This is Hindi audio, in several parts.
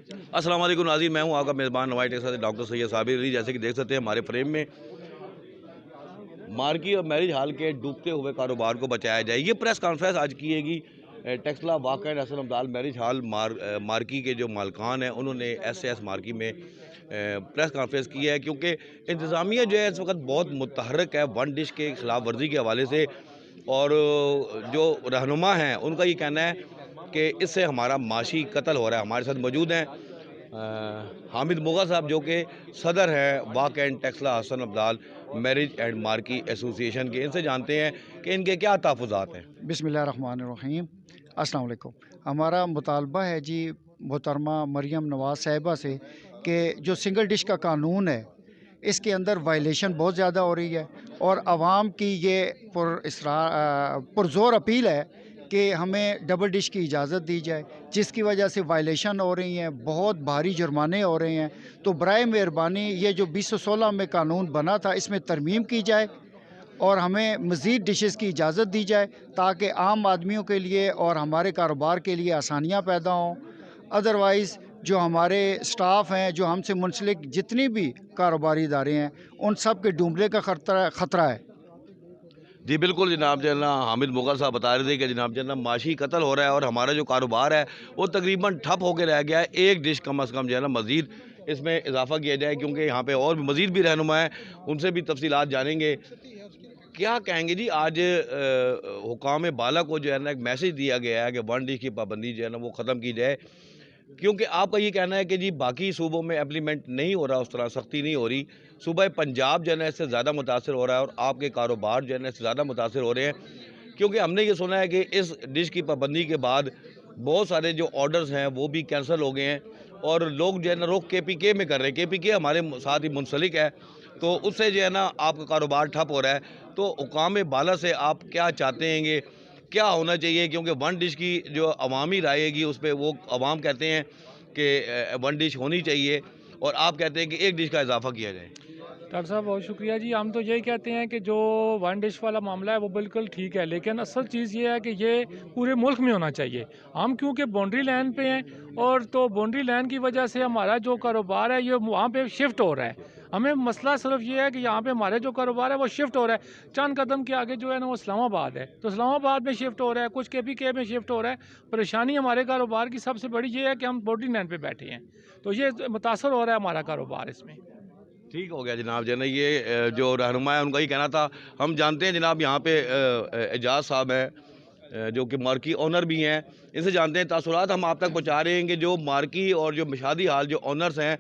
अस्सलाम वालेकुम नाज़रीन, मैं हूं आपका मेज़बान नवाई टेक्सास से डॉक्टर सैयद साबिर अली। जैसे कि देख सकते हैं हमारे फ्रेम में मार्की और मैरिज हॉल के डूबते हुए कारोबार को बचाया जाए, ये प्रेस कॉन्फ्रेंस आज किएगी Taxila Wah Hasan Abdal marriage hall marquee के जो मालकान हैं उन्होंने एस मार्की में प्रेस कॉन्फ्रेंस की है, क्योंकि इंतज़ामिया जो है इस वक्त बहुत मुतहर्रिक है वन डिश के खिलाफ वर्जी के हवाले से। और जो रहनुमा हैं उनका ये कहना है कि इससे हमारा माशी कत्ल हो रहा है। हमारे साथ मौजूद हैं हामिद मुग़ल साहब, जो कि सदर हैं Wah and Taxila Hasan Abdal marriage and marquee association के। इनसे जानते हैं कि इनके क्या तहफ़्फ़ुज़ात हैं। बिस्मिल्लाहिर्रहमानिर्रहीम। अस्सलाम वालेकुम। हमारा मुतालबा है जी मोहतरमा मरियम नवाज़ साहिबा से कि जो सिंगल डिश का कानून है इसके अंदर वायलेशन बहुत ज़्यादा हो रही है और आवाम की ये पुरज़ोर अपील है कि हमें डबल डिश की इजाज़त दी जाए, जिसकी वजह से वायलेशन हो रही हैं, बहुत भारी जुर्माने हो रहे हैं। तो बराए मेहरबानी ये जो 2016 में कानून बना था इसमें तरमीम की जाए और हमें मज़ीद डिशेस की इजाज़त दी जाए ताकि आम आदमियों के लिए और हमारे कारोबार के लिए आसानियाँ पैदा हों। अदरवाइज़ जो हमारे स्टाफ हैं, जो हमसे मुंसलिक जितनी भी कारोबारी इदारे हैं, उन सब के डूबने का ख़तरा है। जी बिल्कुल जनाब, जो है ना हामिद मुग़ल साहब बता रहे थे कि जनाब जो है ना माशी कत्ल हो रहा है और हमारा जो कारोबार है वो तकरीबन ठप होकर रह गया है। एक डिश कम अज़ कम जो है ना मज़ीद इसमें इजाफ़ा किया जाए, क्योंकि यहाँ पे और मज़ीद भी रहनुमा हैं, उनसे भी तफसीलात जानेंगे। क्या कहेंगे जी, आज हुकाम बाला को जो है ना एक मैसेज दिया गया है कि वन डिश की पाबंदी जो है ना वो ख़त्म की जाए, क्योंकि आपका ये कहना है कि जी बाकी सूबों में इम्प्लीमेंट नहीं हो रहा, उस तरह सख्ती नहीं हो रही। सूबा पंजाब जो है ना इससे ज़्यादा मुतासर हो रहा है और आपके कारोबार जो है ना इससे ज़्यादा मुतासर हो रहे हैं, क्योंकि हमने ये सुना है कि इस डिश की पाबंदी के बाद बहुत सारे जो ऑर्डर्स हैं वो भी कैंसिल हो गए हैं और लोग जो है ना रुख KPK में कर रहे हैं। KPK हमारे साथ ही मुंसलिक है, तो उससे जो है ना आपका कारोबार ठप हो रहा है। तो हुकाम बाला से आप क्या चाहते हैं, क्या होना चाहिए, क्योंकि वन डिश की जो अवामी राय हैगी उस पर वो अवाम कहते हैं कि वन डिश होनी चाहिए और आप कहते हैं कि एक डिश का इजाफा किया जाए। डॉक्टर साहब बहुत शुक्रिया जी। हम तो यही कहते हैं कि जो वन डिश वाला मामला है वो बिल्कुल ठीक है, लेकिन असल चीज़ ये है कि ये पूरे मुल्क में होना चाहिए। हम क्योंकि बाउंड्री लाइन पे हैं और तो बाउंड्री लाइन की वजह से हमारा जो कारोबार है ये वहाँ पे शिफ्ट हो रहा है। हमें मसला सिर्फ ये है कि यहाँ पे हमारे जो कारोबार है वो शिफ्ट हो रहा है। चंद कदम के आगे जो है ना वो इस्लामाबाद है, तो इस्लामाबाद में शिफ्ट हो रहा है, कुछ KPK में शिफ्ट हो रहा है। परेशानी हमारे कारोबार की सबसे बड़ी ये है कि हम बाउंड्री लाइन पे बैठे हैं, तो ये मुतासर हो रहा है हमारा कारोबार इसमें। ठीक हो गया जनाब, जो है ना ये जो रहनुमा है उनका ही कहना था। हम जानते हैं जनाब यहाँ पे एजाज साहब हैं, जो कि मार्की ओनर भी हैं, इनसे जानते हैं तासुरात हम आप तक पहुँचा रहे हैं कि जो मार्की और जो मशादी हाल जो ओनर्स हैं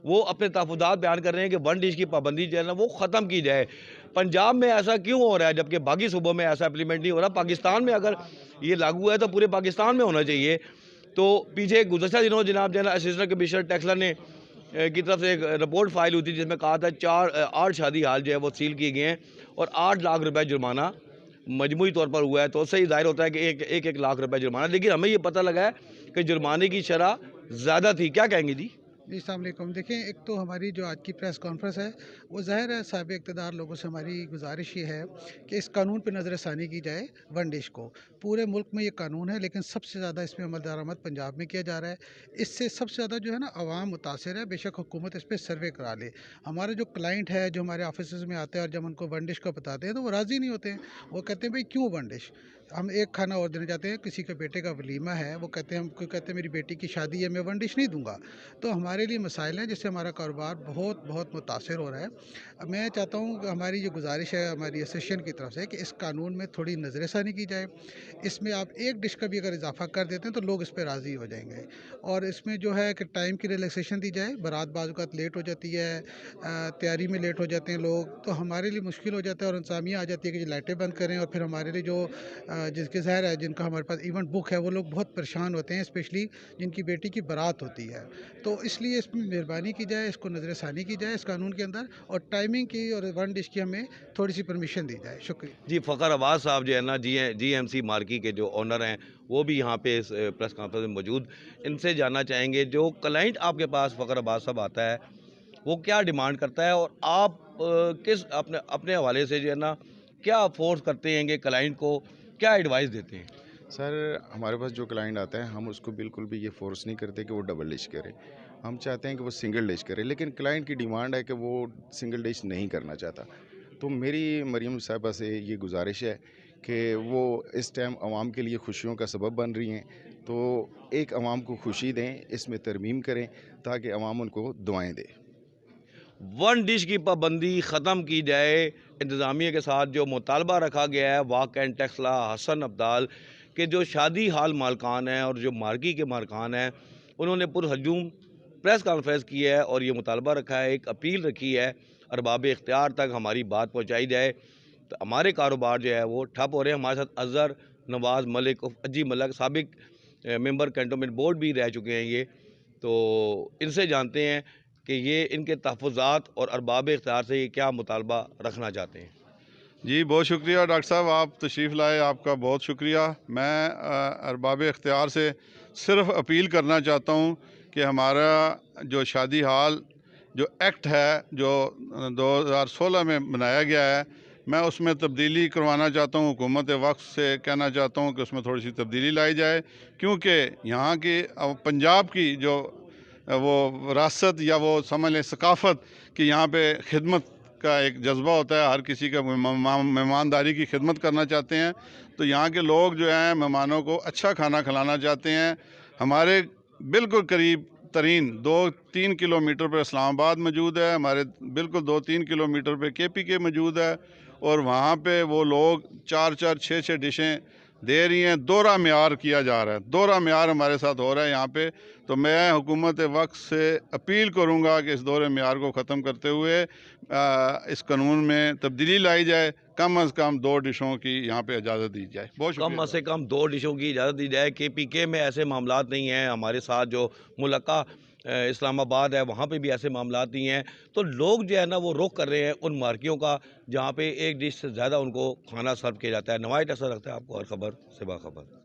वो अपने तहफ़्फ़ुज़ात बयान कर रहे हैं कि वन डिश की पाबंदी जो है ना वो ख़त्म की जाए। पंजाब में ऐसा क्यों हो रहा है जबकि बाकी सूबों में ऐसा इम्प्लीमेंट नहीं हो रहा? पाकिस्तान में अगर ये लागू है तो पूरे पाकिस्तान में होना चाहिए। तो पीछे गुज़श्ता दिनों जनाब जो है ना असिस्टेंट कमिश्नर टेक्सला ने की तरफ से एक रिपोर्ट फाइल हुई थी जिसमें कहा था 8 शादी हाल जो है वो सील किए गए हैं और 8 लाख रुपए जुर्माना मजमूई तौर पर हुआ है। तो उससे ही ज़ाहिर होता है कि एक लाख रुपए जुर्माना, लेकिन हमें ये पता लगा है कि जुर्माने की शरह ज़्यादा थी। क्या कहेंगे जी? जी अस्सलाम वालेकुम। देखिए, एक तो हमारी जो आज की प्रेस कॉन्फ्रेंस है वो ज़ाहिर है साहिब इक़्तिदार लोगों से हमारी गुजारिश ये है कि इस कानून पे नज़रसानी की जाए। वन डिश को पूरे मुल्क में ये कानून है, लेकिन सबसे ज़्यादा इसमें अमल दरामद पंजाब में किया जा रहा है। इससे सबसे ज़्यादा जो है ना आवाम मुतासर है। बेशक हुकूमत इस पर सर्वे करा ले। हमारे जो क्लाइंट है जो हमारे ऑफिस में आते हैं और जब उनको वन डिश का बताते हैं तो वो राज़ी नहीं होते हैं। वो कहते हैं भाई क्यों वन डिश, हम एक खाना और देना चाहते हैं। किसी के बेटे का वलीमा है, वो कहते हैं, हमको कहते हैं मेरी बेटी की शादी है, मैं वन डिश नहीं दूंगा। तो हमारे लिए मसाइल हैं जिससे हमारा कारोबार बहुत बहुत मुतासर हो रहा है। अब मैं चाहता हूँ कि हमारी जो गुजारिश है हमारी एसोसिएशन की तरफ से कि इस कानून में थोड़ी नज़रसानी की जाए। इसमें आप एक डिश का भी अगर इजाफा कर देते हैं तो लोग इस पर राज़ी हो जाएंगे। और इसमें जो है कि टाइम की रिलैक्सेशन दी जाए। बारात बाज़ लेट हो जाती है, तैयारी में लेट हो जाते हैं लोग, तो हमारे लिए मुश्किल हो जाता है और इंतज़ामिया आ जाती है कि लाइटें बंद करें। और फिर हमारे लिए जो जिसके ज़ाहिर है जिनका हमारे पास इवेंट बुक है वो लोग बहुत परेशान होते हैं, स्पेशली जिनकी बेटी की बारात होती है। तो इसलिए इसमें मेहरबानी की जाए, इसको नज़रसानी की जाए इस कानून के अंदर, और टाइमिंग की और वन डिश की हमें थोड़ी सी परमिशन दी जाए। शुक्रिया जी फ़खर अब्बास साहब जो है ना GMC मार्की के जो ओनर हैं वो भी यहाँ पे इस प्रेस कॉन्फ्रेंस में मौजूद। इनसे जानना चाहेंगे जो क्लाइंट आपके पास फ़खर अब्बास साहब आता है वो क्या डिमांड करता है और आप किस अपने अपने हवाले से जो है ना क्या फोर्स करते हैं कि क्लाइंट को क्या एडवाइस देते हैं? सर हमारे पास जो क्लाइंट आता है हम उसको बिल्कुल भी ये फोर्स नहीं करते कि वो डबल डिश करे। हम चाहते हैं कि वो सिंगल डिश करे, लेकिन क्लाइंट की डिमांड है कि वो सिंगल डिश नहीं करना चाहता। तो मेरी मरीम साहिबा से ये गुजारिश है कि वो इस टाइम आवाम के लिए खुशियों का सबब बन रही हैं, तो एक आवाम को खुशी दें, इसमें तरमीम करें ताकि आवाम उनको दुआएं दे। वन डिश की पाबंदी ख़त्म की जाए। इंतज़ामिया के साथ जो मुतालबा रखा गया है वाक एंड टेक्सला हसन अब्दाल के जो शादी हाल मालकान हैं और जो मार्की के मालकान हैं, उन्होंने पुरहजूम प्रेस कॉन्फ्रेंस की है और ये मुतालबा रखा है, एक अपील रखी है अरबाब इख्तियार तक हमारी बात पहुँचाई जाए। तो हमारे कारोबार जो है वो ठप हो रहे हैं। हमारे साथ अज़हर नवाज़ मलिक अजी मलक साबिक मेंबर कैंटोनमेंट बोर्ड भी रह चुके हैं ये, तो इनसे जानते हैं कि ये इनके तहफ़्फ़ुज़ात और अरबाब इख्तियार से ये क्या मुतालबा रखना चाहते हैं। जी बहुत शुक्रिया डॉक्टर साहब, आप तशरीफ़ लाए, आपका बहुत शुक्रिया। मैं अरबाब इख्तियार से सिर्फ़ अपील करना चाहता हूँ कि हमारा जो शादी हाल जो एक्ट है जो 2016 में बनाया गया है, मैं उसमें तब्दीली करवाना चाहता हूँ। हुकूमत वक्त से कहना चाहता हूँ कि उसमें थोड़ी सी तब्दीली लाई जाए, क्योंकि यहाँ की पंजाब की जो वो विरासत या वो समझ लें सकाफ़त कि यहाँ पे खिदमत का एक जज्बा होता है, हर किसी का मेहमानदारी की खिदमत करना चाहते हैं। तो यहाँ के लोग जो हैं मेहमानों को अच्छा खाना खिलाना चाहते हैं। हमारे बिल्कुल करीब तरीन 2-3 किलोमीटर पर इस्लामाबाद मौजूद है, हमारे बिल्कुल 2-3 किलोमीटर पे KPK मौजूद है, और वहाँ पे वो लोग 4-4 6-6 डिशें दे रही हैं। दोहरा म्यार किया जा रहा है, दोहरा म्यार हमारे साथ हो रहा है यहाँ पे। तो मैं हुकूमत वक्त से अपील करूँगा कि इस दोहरे म्यार को ख़त्म करते हुए इस कानून में तब्दीली लाई जाए, कम अज़ कम 2 डिशों की यहाँ पे इजाज़त दी जाए। बहुत कम शुक्रिया। से कम 2 डिशों की इजाज़त दी जाए। KPK में ऐसे मामलात नहीं हैं। हमारे साथ जो मुलक्का इस्लामाबाद है वहाँ पे भी ऐसे मामलात नहीं हैं। तो लोग जो है ना वो रुख कर रहे हैं उन मार्कियों का जहाँ पे एक डिश से ज़्यादा उनको खाना सर्व किया जाता है। नवाज़ ऐसा लगता है आपको हर खबर से बाखबर।